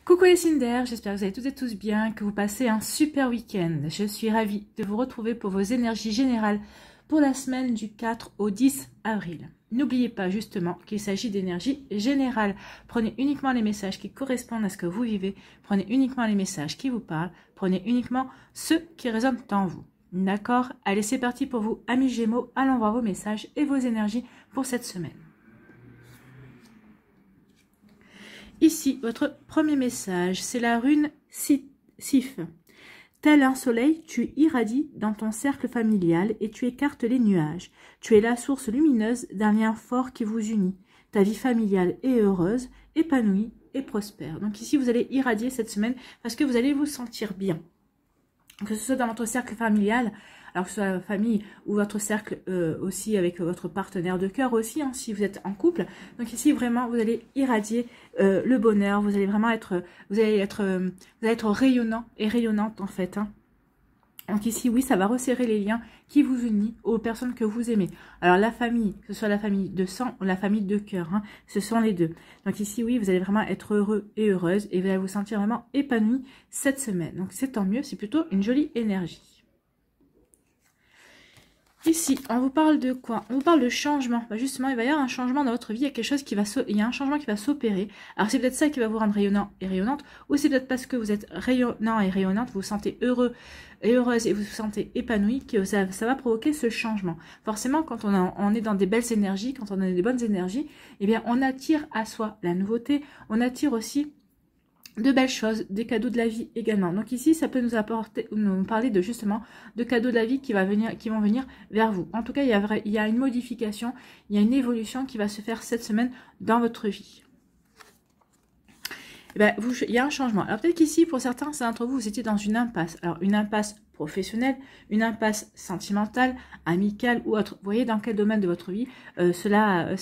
Coucou les Cinder, j'espère que vous allez toutes et tous bien, que vous passez un super week-end. Je suis ravie de vous retrouver pour vos énergies générales pour la semaine du 4 au 10 avril. N'oubliez pas justement qu'il s'agit d'énergie générale. Prenez uniquement les messages qui correspondent à ce que vous vivez, prenez uniquement les messages qui vous parlent, prenez uniquement ceux qui résonnent en vous. D'accord? Allez, c'est parti pour vous, amis Gémeaux, allons voir vos messages et vos énergies pour cette semaine. Ici, votre premier message, c'est la rune Sif. Tel un soleil, tu irradies dans ton cercle familial et tu écartes les nuages. Tu es la source lumineuse d'un lien fort qui vous unit. Ta vie familiale est heureuse, épanouie et prospère. Donc ici, vous allez irradier cette semaine parce que vous allez vous sentir bien. Que ce soit dans votre cercle familial, alors que ce soit la famille ou votre cercle aussi avec votre partenaire de cœur aussi, hein, si vous êtes en couple. Donc ici vraiment vous allez irradier le bonheur, vous allez vraiment être, vous allez être rayonnant et rayonnante en fait. Hein. Donc ici oui, ça va resserrer les liens qui vous unissent aux personnes que vous aimez. Alors la famille, que ce soit la famille de sang ou la famille de cœur, hein, ce sont les deux. Donc ici oui, vous allez vraiment être heureux et heureuse et vous allez vous sentir vraiment épanoui cette semaine. Donc c'est tant mieux, c'est plutôt une jolie énergie. Ici, on vous parle de quoi? On vous parle de changement. Bah justement, il va y avoir un changement dans votre vie. Il y a quelque chose qui va il y a un changement qui va s'opérer. Alors, c'est peut-être ça qui va vous rendre rayonnant et rayonnante. Ou c'est peut-être parce que vous êtes rayonnant et rayonnante, vous vous sentez heureux et heureuse et vous vous sentez épanoui que ça va provoquer ce changement. Forcément, quand on est dans des belles énergies, quand on a des bonnes énergies, eh bien, on attire à soi la nouveauté. On attire aussi de belles choses, des cadeaux de la vie également. Donc ici, ça peut nous parler de justement de cadeaux de la vie qui vont venir vers vous. En tout cas, il y a une modification, il y a une évolution qui va se faire cette semaine dans votre vie. Eh ben, il y a un changement. Alors peut-être qu'ici, pour certains d'entre vous, vous étiez dans une impasse. Alors une impasse professionnelle, une impasse sentimentale, amicale ou autre. Vous voyez dans quel domaine de votre vie cela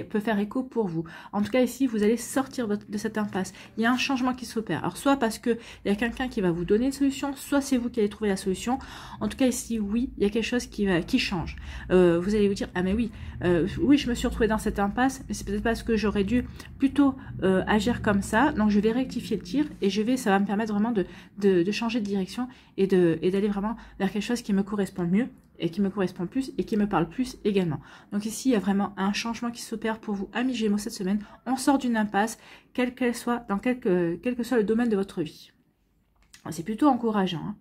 peut faire écho pour vous. En tout cas ici, vous allez sortir de cette impasse. Il y a un changement qui s'opère. Alors soit parce qu'il y a quelqu'un qui va vous donner une solution, soit c'est vous qui allez trouver la solution. En tout cas ici, oui, il y a quelque chose qui change. Vous allez vous dire, ah mais oui, oui, je me suis retrouvée dans cette impasse, mais c'est peut-être parce que j'aurais dû plutôt agir comme ça. Donc je vais rectifier le tir et ça va me permettre vraiment de changer de direction et d'aller vraiment vers quelque chose qui me correspond mieux et qui me correspond plus et qui me parle plus également. Donc ici, il y a vraiment un changement qui s'opère pour vous, amis Gémeaux, cette semaine. On sort d'une impasse, quelle qu'elle soit, dans quel que soit le domaine de votre vie. C'est plutôt encourageant, hein.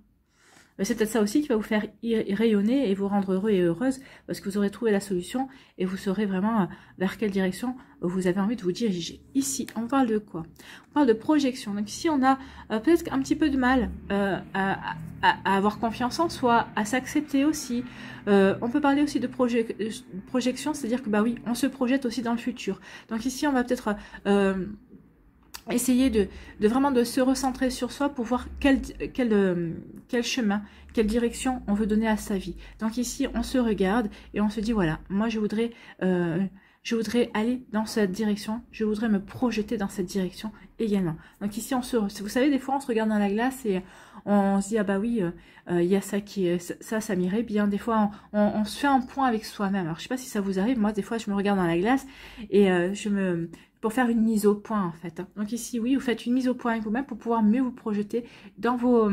C'est peut-être ça aussi qui va vous faire rayonner et vous rendre heureux et heureuse parce que vous aurez trouvé la solution et vous saurez vraiment vers quelle direction vous avez envie de vous diriger. Ici, on parle de quoi? On parle de projection. Donc ici, on a peut-être un petit peu de mal à avoir confiance en soi, à s'accepter aussi. On peut parler aussi de projection, c'est-à-dire que bah oui, on se projette aussi dans le futur. Donc ici, on va peut-être essayer de vraiment de se recentrer sur soi pour voir quel chemin, quelle direction on veut donner à sa vie. Donc ici, on se regarde et on se dit, voilà, moi je voudrais aller dans cette direction, je voudrais me projeter dans cette direction également. Donc ici, vous savez, des fois, on se regarde dans la glace et on se dit, ah bah oui, il y a ça ça m'irait bien. Des fois, on se fait un point avec soi-même. Alors, je sais pas si ça vous arrive, moi, des fois, je me regarde dans la glace et pour faire une mise au point en fait. Donc ici, oui, vous faites une mise au point avec vous-même pour pouvoir mieux vous projeter dans vos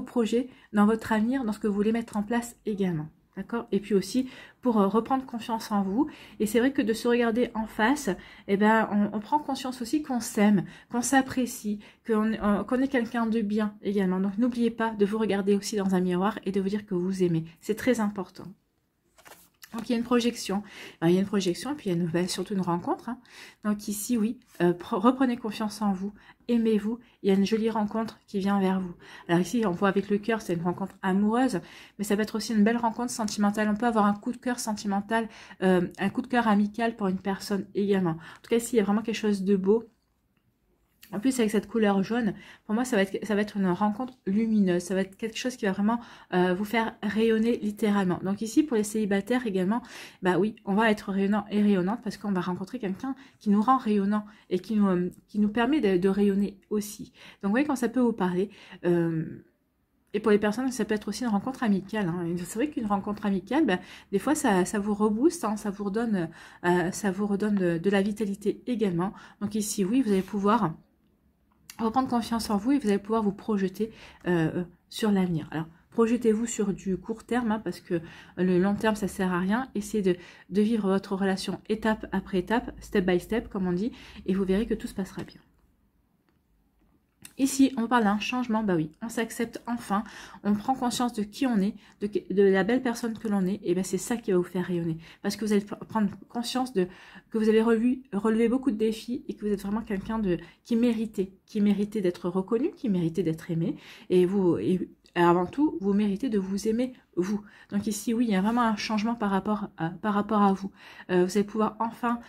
projets, dans votre avenir, dans ce que vous voulez mettre en place également. D'accord? Et puis aussi, pour reprendre confiance en vous. Et c'est vrai que de se regarder en face, eh ben, on prend conscience aussi qu'on s'aime, qu'on s'apprécie, qu'on est quelqu'un de bien également. Donc n'oubliez pas de vous regarder aussi dans un miroir et de vous dire que vous aimez. C'est très important. Donc, il y a une projection. Alors, il y a une projection, et puis il y a surtout une rencontre. Hein. Donc, ici, oui, reprenez confiance en vous, aimez-vous. Il y a une jolie rencontre qui vient vers vous. Alors, ici, on voit avec le cœur, c'est une rencontre amoureuse, mais ça peut être aussi une belle rencontre sentimentale. On peut avoir un coup de cœur sentimental, un coup de cœur amical pour une personne également. En tout cas, ici, il y a vraiment quelque chose de beau. En plus, avec cette couleur jaune, pour moi, ça va être une rencontre lumineuse. Ça va être quelque chose qui va vraiment vous faire rayonner littéralement. Donc ici, pour les célibataires également, bah oui, on va être rayonnant et rayonnante parce qu'on va rencontrer quelqu'un qui nous rend rayonnant et qui nous permet de rayonner aussi. Donc, vous voyez, quand ça peut vous parler, Et pour les personnes, ça peut être aussi une rencontre amicale. Hein. C'est vrai qu'une rencontre amicale, ben, des fois, ça vous rebooste, hein, ça vous redonne de la vitalité également. Donc ici, oui, vous allez pouvoir reprendre confiance en vous et vous allez pouvoir vous projeter sur l'avenir. Alors, projetez-vous sur du court terme, hein, parce que le long terme, ça sert à rien. Essayez de vivre votre relation étape après étape, step by step, comme on dit, et vous verrez que tout se passera bien. Ici, on parle d'un changement, bah oui, on s'accepte enfin, on prend conscience de qui on est, de la belle personne que l'on est, et ben c'est ça qui va vous faire rayonner. Parce que vous allez prendre conscience que vous avez relevé beaucoup de défis et que vous êtes vraiment quelqu'un qui méritait d'être reconnu, qui méritait d'être aimé, et avant tout, vous méritez de vous aimer, vous. Donc ici, oui, il y a vraiment un changement par rapport à vous. Vous allez pouvoir enfin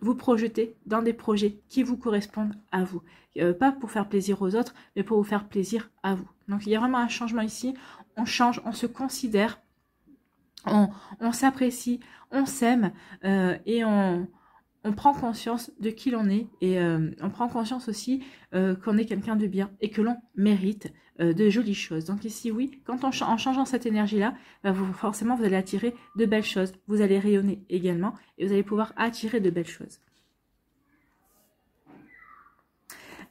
vous projeter dans des projets qui vous correspondent à vous. Pas pour faire plaisir aux autres, mais pour vous faire plaisir à vous. Donc il y a vraiment un changement ici. On change, on se considère, on s'apprécie, on s'aime et on prend conscience de qui l'on est et on prend conscience aussi qu'on est quelqu'un de bien et que l'on mérite de jolies choses. Donc ici, oui, en changeant cette énergie-là, forcément, vous allez attirer de belles choses. Vous allez rayonner également et vous allez pouvoir attirer de belles choses.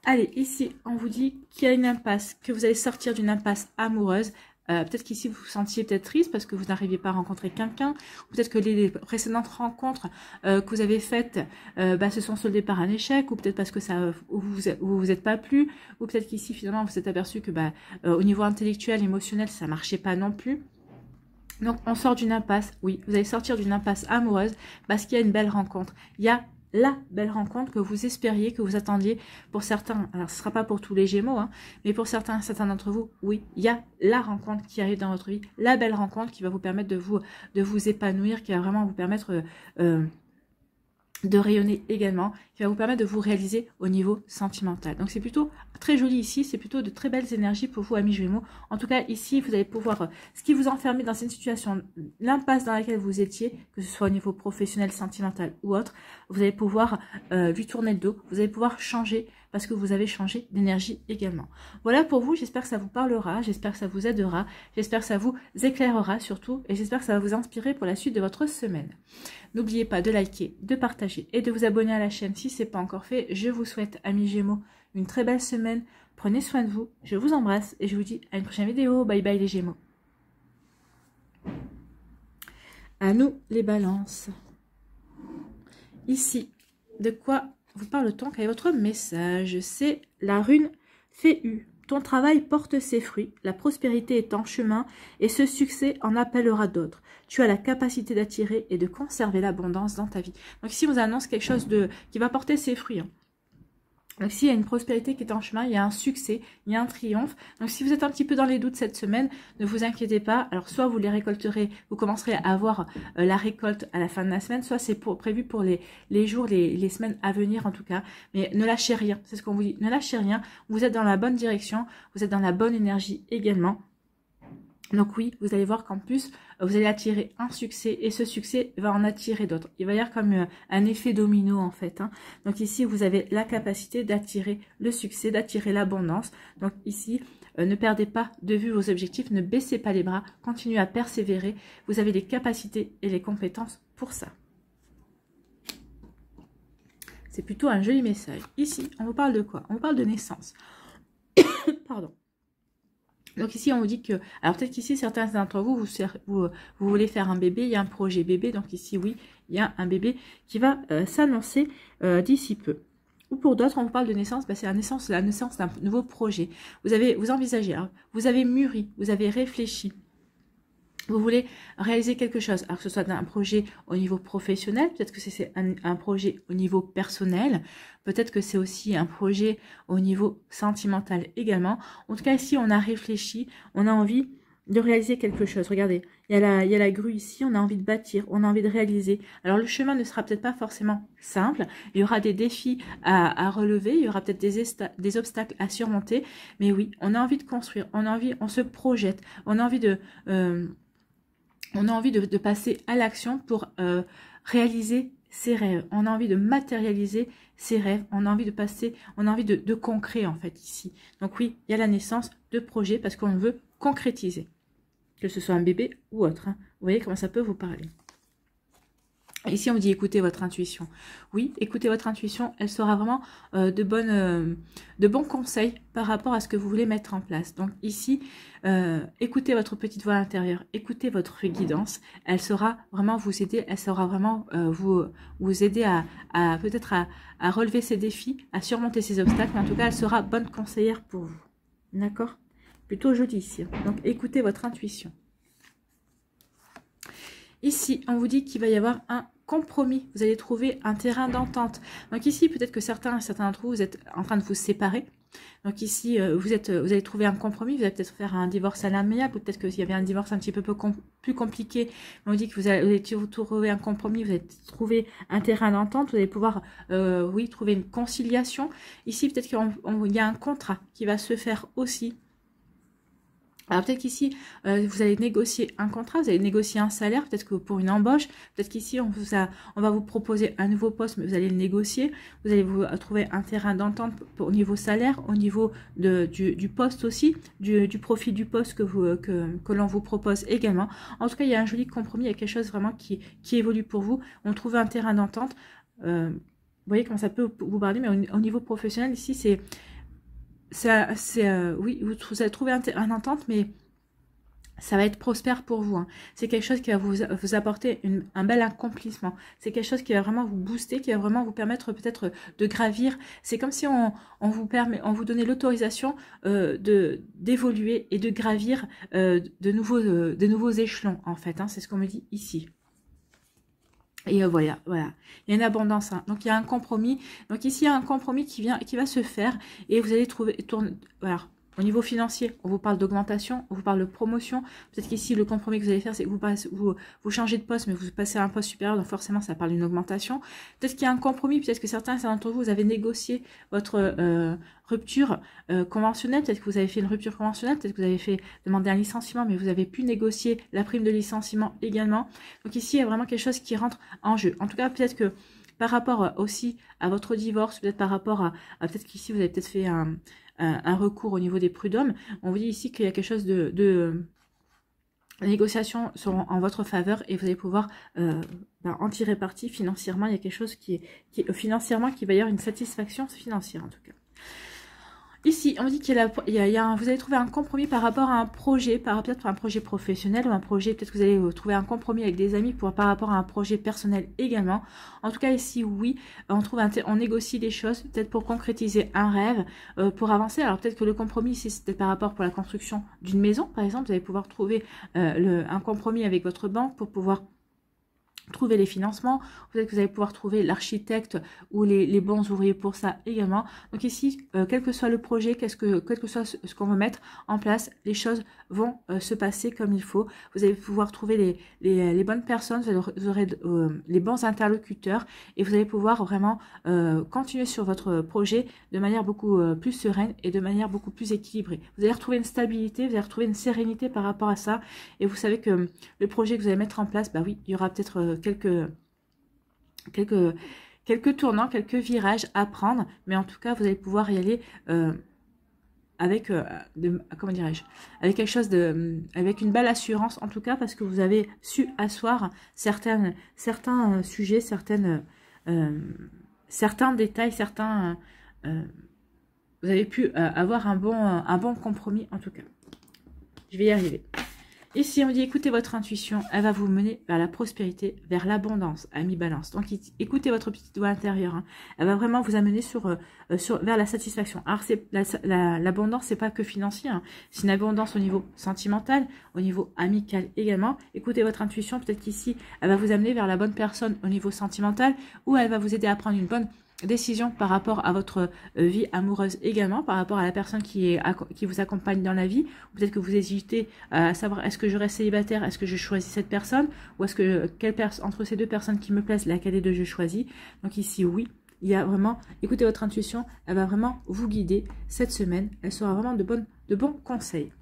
Allez, ici, on vous dit qu'il y a une impasse, que vous allez sortir d'une impasse amoureuse. Peut-être qu'ici, vous vous sentiez peut-être triste parce que vous n'arriviez pas à rencontrer quelqu'un. Peut-être que les précédentes rencontres que vous avez faites se sont soldées par un échec. Ou peut-être parce que vous êtes pas plu. Ou peut-être qu'ici, finalement, vous vous êtes aperçu que au niveau intellectuel, émotionnel, ça marchait pas non plus. Donc, on sort d'une impasse. Oui, vous allez sortir d'une impasse amoureuse parce qu'il y a une belle rencontre. Il y a la belle rencontre que vous espériez, que vous attendiez pour certains. Alors, ce ne sera pas pour tous les Gémeaux, hein, mais pour certains d'entre vous, oui, il y a la rencontre qui arrive dans votre vie, la belle rencontre qui va vous permettre de vous épanouir, qui va vraiment vous permettre de rayonner également, qui va vous permettre de vous réaliser au niveau sentimental. Donc c'est plutôt très joli ici, c'est plutôt de très belles énergies pour vous, amis Gémeaux. En tout cas, ici, vous allez pouvoir, ce qui vous enfermait dans une situation, l'impasse dans laquelle vous étiez, que ce soit au niveau professionnel, sentimental ou autre, vous allez pouvoir lui tourner le dos, vous allez pouvoir changer, parce que vous avez changé d'énergie également. Voilà pour vous, j'espère que ça vous parlera, j'espère que ça vous aidera, j'espère que ça vous éclairera surtout, et j'espère que ça va vous inspirer pour la suite de votre semaine. N'oubliez pas de liker, de partager et de vous abonner à la chaîne si ce n'est pas encore fait. Je vous souhaite, amis Gémeaux, une très belle semaine. Prenez soin de vous, je vous embrasse et je vous dis à une prochaine vidéo. Bye bye les Gémeaux. À nous les balances. Ici, de quoi vous parle-t-on? Quel est votre message? C'est la rune Féu. Ton travail porte ses fruits, la prospérité est en chemin et ce succès en appellera d'autres. Tu as la capacité d'attirer et de conserver l'abondance dans ta vie. Donc ici, on vous annonce quelque chose qui va porter ses fruits. Hein. Donc s'il y a une prospérité qui est en chemin, il y a un succès, il y a un triomphe. Donc si vous êtes un petit peu dans les doutes cette semaine, ne vous inquiétez pas. Alors soit vous les récolterez, vous commencerez à avoir la récolte à la fin de la semaine, soit c'est prévu pour les jours, les semaines à venir en tout cas. Mais ne lâchez rien, c'est ce qu'on vous dit, ne lâchez rien. Vous êtes dans la bonne direction, vous êtes dans la bonne énergie également. Donc oui, vous allez voir qu'en plus, vous allez attirer un succès et ce succès va en attirer d'autres. Il va y avoir comme un effet domino en fait. Hein. Donc ici, vous avez la capacité d'attirer le succès, d'attirer l'abondance. Donc ici, ne perdez pas de vue vos objectifs, ne baissez pas les bras, continuez à persévérer. Vous avez les capacités et les compétences pour ça. C'est plutôt un joli message. Ici, on vous parle de quoi? On vous parle de naissance. Pardon. Donc ici, on vous dit que... Alors peut-être qu'ici, certains d'entre vous, vous voulez faire un bébé, il y a un projet bébé. Donc ici, oui, il y a un bébé qui va s'annoncer d'ici peu. Ou pour d'autres, on vous parle de naissance, c'est la naissance d'un nouveau projet. Vous envisagez, alors, vous avez mûri, vous avez réfléchi. Vous voulez réaliser quelque chose, alors que ce soit un projet au niveau professionnel, peut-être que c'est un projet au niveau personnel, peut-être que c'est aussi un projet au niveau sentimental également. En tout cas, ici, on a réfléchi, on a envie de réaliser quelque chose. Regardez, il y a la grue ici, on a envie de bâtir, on a envie de réaliser. Alors, le chemin ne sera peut-être pas forcément simple, il y aura des défis à relever, il y aura peut-être des obstacles à surmonter, mais oui, on a envie de construire, on se projette, on a envie de passer à l'action pour réaliser ses rêves, on a envie de matérialiser ses rêves, on a envie de passer, on a envie de concret en fait ici. Donc oui, il y a la naissance de projets parce qu'on veut concrétiser, que ce soit un bébé ou autre. Hein. Vous voyez comment ça peut vous parler. Ici, on me dit écoutez votre intuition. Oui, écoutez votre intuition, elle sera vraiment de bons conseils par rapport à ce que vous voulez mettre en place. Donc ici, écoutez votre petite voix intérieure, écoutez votre guidance. Elle saura vraiment vous aider, elle saura vraiment vous aider à peut-être à relever ces défis, à surmonter ces obstacles. Mais en tout cas, elle sera bonne conseillère pour vous. D'accord? Plutôt joli ici. Donc écoutez votre intuition. Ici, on vous dit qu'il va y avoir un compromis. Vous allez trouver un terrain d'entente. Donc ici, peut-être que certains d'entre vous, vous êtes en train de vous séparer. Donc ici, vous allez trouver un compromis. Vous allez peut-être faire un divorce à l'amiable. Peut-être qu'il y avait un divorce un petit peu plus compliqué. On vous dit que vous allez trouver un compromis. Vous allez trouver un terrain d'entente. Vous allez pouvoir, oui, trouver une conciliation. Ici, peut-être qu'il y a un contrat qui va se faire aussi. Alors peut-être qu'ici, vous allez négocier un contrat, vous allez négocier un salaire, peut-être que pour une embauche, peut-être qu'ici, on va vous proposer un nouveau poste, mais vous allez le négocier, vous allez vous trouver un terrain d'entente au niveau salaire, au niveau du poste aussi, du profil du poste que l'on vous propose également. En tout cas, il y a un joli compromis, il y a quelque chose vraiment qui évolue pour vous. On trouve un terrain d'entente. Vous voyez comment ça peut vous parler, mais au niveau professionnel, ici, oui, vous allez trouver un entente, mais ça va être prospère pour vous. Hein. C'est quelque chose qui va vous apporter un bel accomplissement. C'est quelque chose qui va vraiment vous booster, qui va vraiment vous permettre peut-être de gravir. C'est comme si on vous donnait l'autorisation d'évoluer et de gravir de nouveaux échelons, en fait. Hein. C'est ce qu'on me dit ici. Et voilà. Il y a une abondance. Hein. Donc, il y a un compromis. Donc, ici, il y a un compromis qui va se faire. Et vous allez voilà. Au niveau financier, on vous parle d'augmentation, on vous parle de promotion. Peut-être qu'ici, le compromis que vous allez faire, c'est que vous changez de poste, mais vous passez à un poste supérieur. Donc, forcément, ça parle d'une augmentation. Peut-être qu'il y a un compromis. Peut-être que certains d'entre vous avez négocié votre rupture conventionnelle. Peut-être que vous avez fait une rupture conventionnelle. Peut-être que vous avez demandé un licenciement, mais vous avez pu négocier la prime de licenciement également. Donc, ici, il y a vraiment quelque chose qui rentre en jeu. En tout cas, peut-être que par rapport aussi à votre divorce, peut-être par rapport à peut-être qu'ici, vous avez peut-être fait un recours au niveau des prud'hommes. On vous dit ici qu'il y a quelque chose de les négociations seront en votre faveur et vous allez pouvoir en tirer parti financièrement. Il y a quelque chose qui financièrement qui va y avoir une satisfaction financière en tout cas. Ici, on dit vous allez trouver un compromis par rapport à un projet, peut-être un projet professionnel ou un projet, peut-être que vous allez trouver un compromis avec des amis par rapport à un projet personnel également. En tout cas, ici, oui, on négocie des choses, peut-être pour concrétiser un rêve, pour avancer. Alors, peut-être que le compromis, ici, c'était par rapport pour la construction d'une maison, par exemple. Vous allez pouvoir trouver un compromis avec votre banque pour pouvoir trouver les financements, peut-être que vous allez pouvoir trouver l'architecte ou les bons ouvriers pour ça également. Donc ici, quel que soit le projet, quel que soit ce qu'on veut mettre en place, les choses vont se passer comme il faut. Vous allez pouvoir trouver les bonnes personnes, vous aurez les bons interlocuteurs et vous allez pouvoir vraiment continuer sur votre projet de manière beaucoup plus sereine et de manière beaucoup plus équilibrée. Vous allez retrouver une stabilité, vous allez retrouver une sérénité par rapport à ça et vous savez que le projet que vous allez mettre en place, bah oui, il y aura peut-être quelques tournants, quelques virages à prendre, mais en tout cas, vous allez pouvoir y aller avec, comment dirais-je, avec quelque chose avec une belle assurance, en tout cas, parce que vous avez su asseoir certains sujets, certains détails, vous avez pu avoir un bon compromis, en tout cas. Je vais y arriver. Ici, on dit écoutez votre intuition, elle va vous mener vers la prospérité, vers l'abondance, ami balance. Donc, écoutez votre petite voix intérieure, hein. Elle va vraiment vous amener vers la satisfaction. Alors, l'abondance, c'est pas que financier, hein. C'est une abondance au niveau sentimental, au niveau amical également. Écoutez votre intuition, peut-être qu'ici, elle va vous amener vers la bonne personne au niveau sentimental, ou elle va vous aider à prendre une bonne décision par rapport à votre vie amoureuse également, par rapport à la personne qui vous accompagne dans la vie. Peut-être que vous hésitez à savoir est-ce que je reste célibataire, est-ce que je choisis cette personne, ou est-ce que entre ces deux personnes qui me plaisent, laquelle des deux je choisis. Donc ici, oui, il y a vraiment, écoutez votre intuition, elle va vraiment vous guider cette semaine. Elle sera vraiment de bons conseils.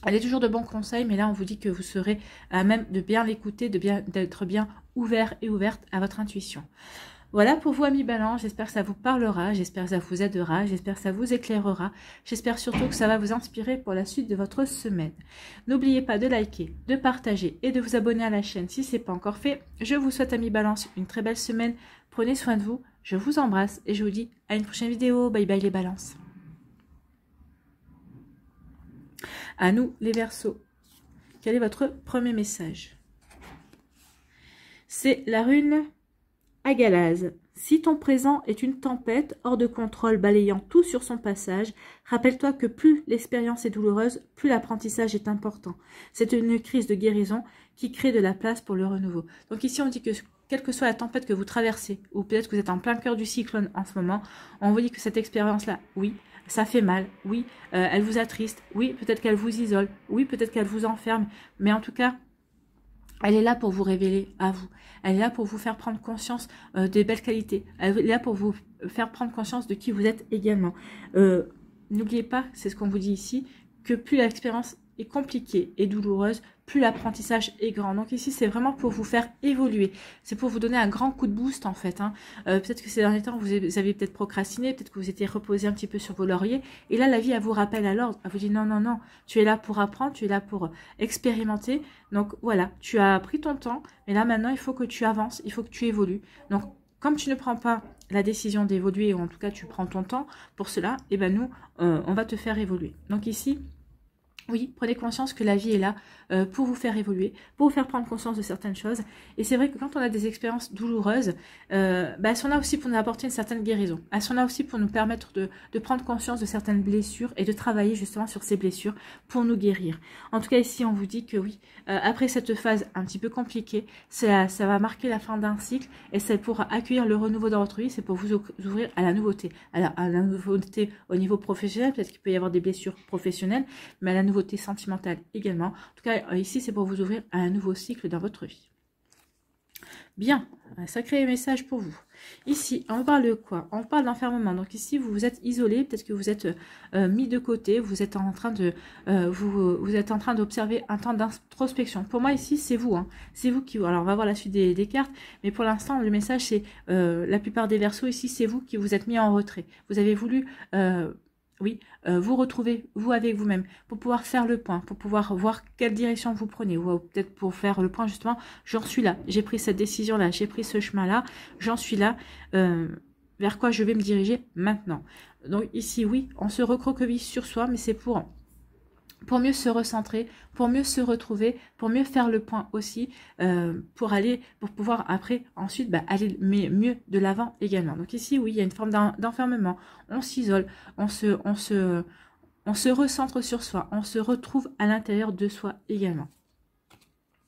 Elle est toujours de bons conseils, mais là, on vous dit que vous serez à même de bien l'écouter, d'être bien ouvert et ouverte à votre intuition. Voilà pour vous, amis Balance, j'espère que ça vous parlera, j'espère que ça vous aidera, j'espère que ça vous éclairera, j'espère surtout que ça va vous inspirer pour la suite de votre semaine. N'oubliez pas de liker, de partager et de vous abonner à la chaîne si ce n'est pas encore fait. Je vous souhaite, amis Balance, une très belle semaine, prenez soin de vous, je vous embrasse et je vous dis à une prochaine vidéo. Bye bye les Balances. À nous les Verseaux, quel est votre premier message? C'est la rune Agalaz. Si ton présent est une tempête hors de contrôle balayant tout sur son passage, rappelle-toi que plus l'expérience est douloureuse, plus l'apprentissage est important. C'est une crise de guérison qui crée de la place pour le renouveau. Donc ici on dit que quelle que soit la tempête que vous traversez, ou peut-être que vous êtes en plein cœur du cyclone en ce moment, on vous dit que cette expérience-là, oui, ça fait mal, oui, elle vous attriste, oui, peut-être qu'elle vous isole, oui, peut-être qu'elle vous enferme, mais en tout cas, elle est là pour vous révéler à vous. Elle est là pour vous faire prendre conscience des belles qualités. Elle est là pour vous faire prendre conscience de qui vous êtes également. N'oubliez pas, c'est ce qu'on vous dit ici, que plus l'expérience est compliquée et douloureuse, plus l'apprentissage est grand. Donc ici, c'est vraiment pour vous faire évoluer. C'est pour vous donner un grand coup de boost, en fait. Hein. Peut-être que ces derniers temps, vous avez peut-être procrastiné, peut-être que vous étiez reposé un petit peu sur vos lauriers. Et là, la vie, elle vous rappelle à l'ordre. Elle vous dit non, non, non. Tu es là pour apprendre, tu es là pour expérimenter. Donc voilà, tu as pris ton temps. Mais là, maintenant, il faut que tu avances, il faut que tu évolues. Donc, comme tu ne prends pas la décision d'évoluer, ou en tout cas, tu prends ton temps pour cela, et ben nous, on va te faire évoluer. Donc ici, oui, prenez conscience que la vie est là pour vous faire évoluer, pour vous faire prendre conscience de certaines choses. Et c'est vrai que quand on a des expériences douloureuses, elles sont là aussi pour nous apporter une certaine guérison. Elles sont là aussi pour nous permettre de prendre conscience de certaines blessures et de travailler justement sur ces blessures pour nous guérir. En tout cas, ici, on vous dit que oui, après cette phase un petit peu compliquée, ça va marquer la fin d'un cycle et c'est pour accueillir le renouveau dans votre vie, c'est pour vous ouvrir à la nouveauté. Alors, à la nouveauté au niveau professionnel, peut-être qu'il peut y avoir des blessures professionnelles, mais à la nouveauté sentimentale également. En tout cas, ici, c'est pour vous ouvrir à un nouveau cycle dans votre vie. Bien, un sacré message pour vous. Ici, on parle de quoi? On parle d'enfermement. Donc ici, vous vous êtes isolé, peut-être que vous êtes mis de côté, vous êtes en train de vous êtes en train d'observer un temps d'introspection. Pour moi, ici, c'est vous. Hein. C'est vous qui... Alors, on va voir la suite des cartes, mais pour l'instant, le message, c'est la plupart des Verseaux, ici, c'est vous qui vous êtes mis en retrait. Vous avez voulu... oui, vous retrouvez, vous avec vous-même, pour pouvoir faire le point, pour pouvoir voir quelle direction vous prenez, ou peut-être pour faire le point justement, j'en suis là, j'ai pris cette décision-là, j'ai pris ce chemin-là, j'en suis là, vers quoi je vais me diriger maintenant. Donc ici, oui, on se recroqueville sur soi, mais c'est pour mieux se recentrer, pour mieux se retrouver, pour mieux faire le point aussi, pour pouvoir après, ensuite, aller mieux de l'avant également. Donc ici, oui, il y a une forme d'enfermement, on s'isole, on se recentre sur soi, on se retrouve à l'intérieur de soi également.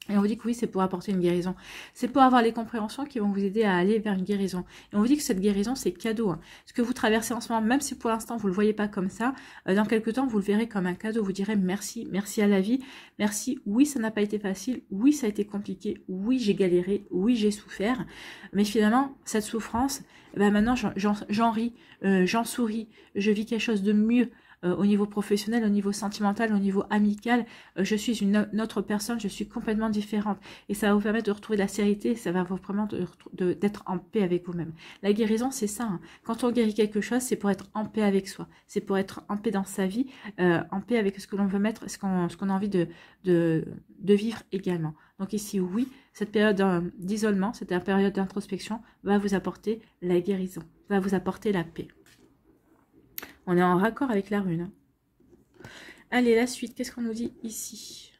Et on vous dit que oui, c'est pour apporter une guérison. C'est pour avoir les compréhensions qui vont vous aider à aller vers une guérison. Et on vous dit que cette guérison, c'est cadeau. Hein. Ce que vous traversez en ce moment, même si pour l'instant, vous ne le voyez pas comme ça, dans quelques temps, vous le verrez comme un cadeau. Vous direz merci, merci à la vie. Merci, oui, ça n'a pas été facile. Oui, ça a été compliqué. Oui, j'ai galéré. Oui, j'ai souffert. Mais finalement, cette souffrance, maintenant, j'en ris, j'en souris. Je vis quelque chose de mieux. Au niveau professionnel, au niveau sentimental, au niveau amical, je suis une autre personne, je suis complètement différente. Et ça va vous permettre de retrouver de la sérénité, ça va vous permettre d'être en paix avec vous-même. La guérison, c'est ça. Hein. Quand on guérit quelque chose, c'est pour être en paix avec soi. C'est pour être en paix dans sa vie, en paix avec ce que l'on veut mettre, ce qu'on a envie de vivre également. Donc ici, oui, cette période d'isolement, cette période d'introspection va vous apporter la guérison, va vous apporter la paix. On est en raccord avec la rune. Allez, la suite, qu'est-ce qu'on nous dit ici?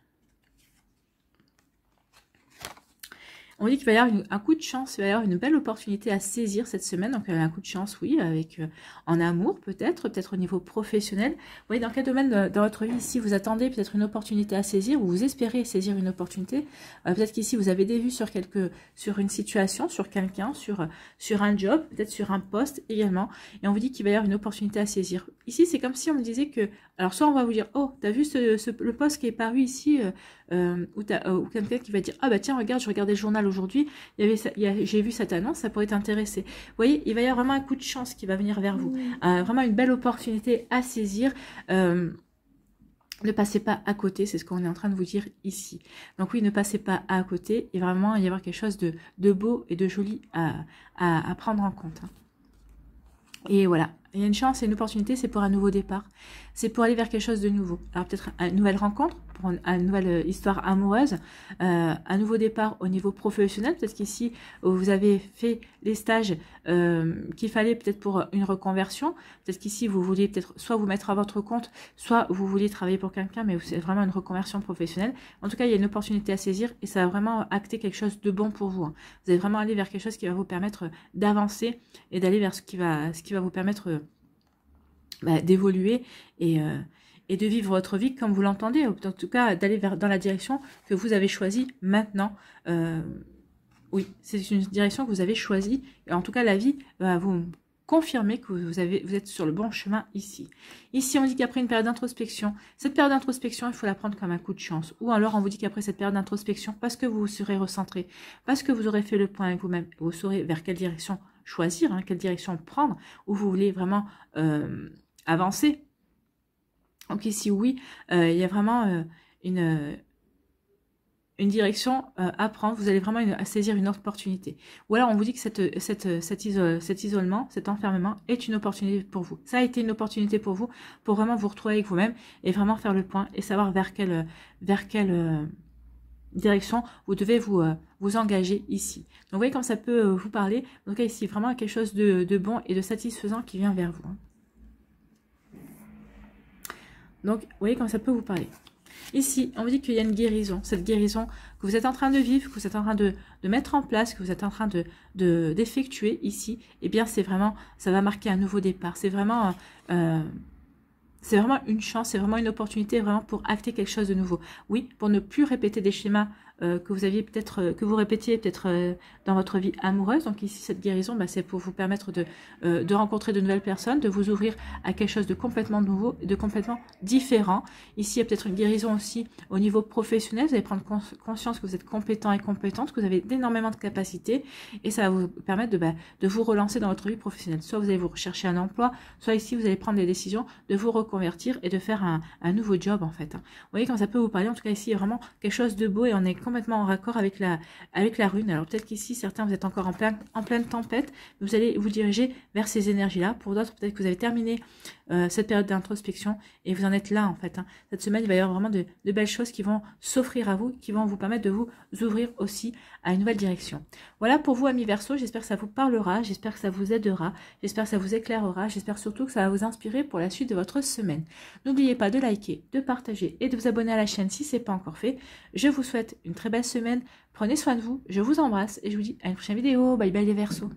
On dit qu'il va y avoir un coup de chance, il va y avoir une belle opportunité à saisir cette semaine. Donc, un coup de chance, oui, avec en amour peut-être au niveau professionnel. Vous voyez, dans quel domaine dans votre vie ici, vous attendez peut-être une opportunité à saisir ou vous espérez saisir une opportunité. Peut-être qu'ici, vous avez des vues sur une situation, sur quelqu'un, sur un job, peut-être sur un poste également. Et on vous dit qu'il va y avoir une opportunité à saisir. Ici, c'est comme si on me disait que... Alors, soit on va vous dire, oh, t'as vu le poste qui est paru ici, ou quelqu'un qui va dire, ah bah tiens, regarde, je regardais le journal aujourd'hui, j'ai vu cette annonce, ça pourrait t'intéresser. Vous voyez, il va y avoir vraiment un coup de chance qui va venir vers vous. Vraiment une belle opportunité à saisir. Ne passez pas à côté, c'est ce qu'on est en train de vous dire ici. Donc oui, ne passez pas à côté, il va vraiment y avoir quelque chose de beau et de joli à prendre en compte. Et voilà, il y a une chance et une opportunité, c'est pour un nouveau départ. C'est pour aller vers quelque chose de nouveau. Alors peut-être une nouvelle rencontre, pour une nouvelle histoire amoureuse, un nouveau départ au niveau professionnel. Peut-être qu'ici, vous avez fait les stages qu'il fallait peut-être pour une reconversion. Peut-être qu'ici, vous voulez peut-être soit vous mettre à votre compte, soit vous voulez travailler pour quelqu'un, mais c'est vraiment une reconversion professionnelle. En tout cas, il y a une opportunité à saisir et ça va vraiment acter quelque chose de bon pour vous. Vous allez vraiment aller vers quelque chose qui va vous permettre d'avancer et d'aller vers ce qui va vous permettre d'évoluer et de vivre votre vie comme vous l'entendez, en tout cas d'aller dans la direction que vous avez choisie maintenant. Oui, c'est une direction que vous avez choisie, et en tout cas la vie va vous confirmer que vous êtes sur le bon chemin ici. Ici, on dit qu'après une période d'introspection, cette période d'introspection, il faut la prendre comme un coup de chance. Ou alors, on vous dit qu'après cette période d'introspection, parce que vous vous serez recentré, parce que vous aurez fait le point avec vous-même, vous saurez vers quelle direction choisir, quelle direction prendre, où vous voulez vraiment avancer. Donc ici, oui, il y a vraiment une direction à prendre. Vous allez vraiment saisir une opportunité. Ou alors, on vous dit que cet isolement, cet enfermement est une opportunité pour vous. Ça a été une opportunité pour vous, pour vraiment vous retrouver avec vous-même et vraiment faire le point et savoir vers quelle direction vous devez vous engager ici. Donc, vous voyez comme ça peut vous parler. En tout cas, ici, vraiment quelque chose de bon et de satisfaisant qui vient vers vous. Donc, vous voyez comme ça peut vous parler. Ici, on vous dit qu'il y a une guérison. Cette guérison que vous êtes en train de vivre, que vous êtes en train de mettre en place, que vous êtes en train d'effectuer ici, eh bien, c'est vraiment, ça va marquer un nouveau départ. C'est vraiment une chance, c'est vraiment une opportunité vraiment pour acter quelque chose de nouveau. Oui, pour ne plus répéter des schémas que vous aviez peut-être, que vous répétiez peut-être dans votre vie amoureuse. Donc ici, cette guérison, c'est pour vous permettre de rencontrer de nouvelles personnes, de vous ouvrir à quelque chose de complètement nouveau, de complètement différent. Ici, il y a peut-être une guérison aussi au niveau professionnel. Vous allez prendre conscience que vous êtes compétent et compétente, que vous avez énormément de capacités, et ça va vous permettre de vous relancer dans votre vie professionnelle. Soit vous allez vous rechercher un emploi, soit ici, vous allez prendre des décisions de vous reconvertir et de faire un nouveau job, en fait. Vous voyez quand ça peut vous parler. En tout cas, ici, il y a vraiment quelque chose de beau et on est complètement en raccord avec la rune. Alors peut-être qu'ici, certains, vous êtes encore en pleine tempête, mais vous allez vous diriger vers ces énergies-là. Pour d'autres, peut-être que vous avez terminé cette période d'introspection et vous en êtes là, en fait. Cette semaine, il va y avoir vraiment de belles choses qui vont s'offrir à vous, qui vont vous permettre de vous ouvrir aussi à une nouvelle direction. Voilà pour vous, amis Verseau. J'espère que ça vous parlera, j'espère que ça vous aidera, j'espère que ça vous éclairera, j'espère surtout que ça va vous inspirer pour la suite de votre semaine. N'oubliez pas de liker, de partager et de vous abonner à la chaîne si ce n'est pas encore fait. Je vous souhaite une très belle semaine. Prenez soin de vous, je vous embrasse et je vous dis à une prochaine vidéo. Bye bye les Verseaux.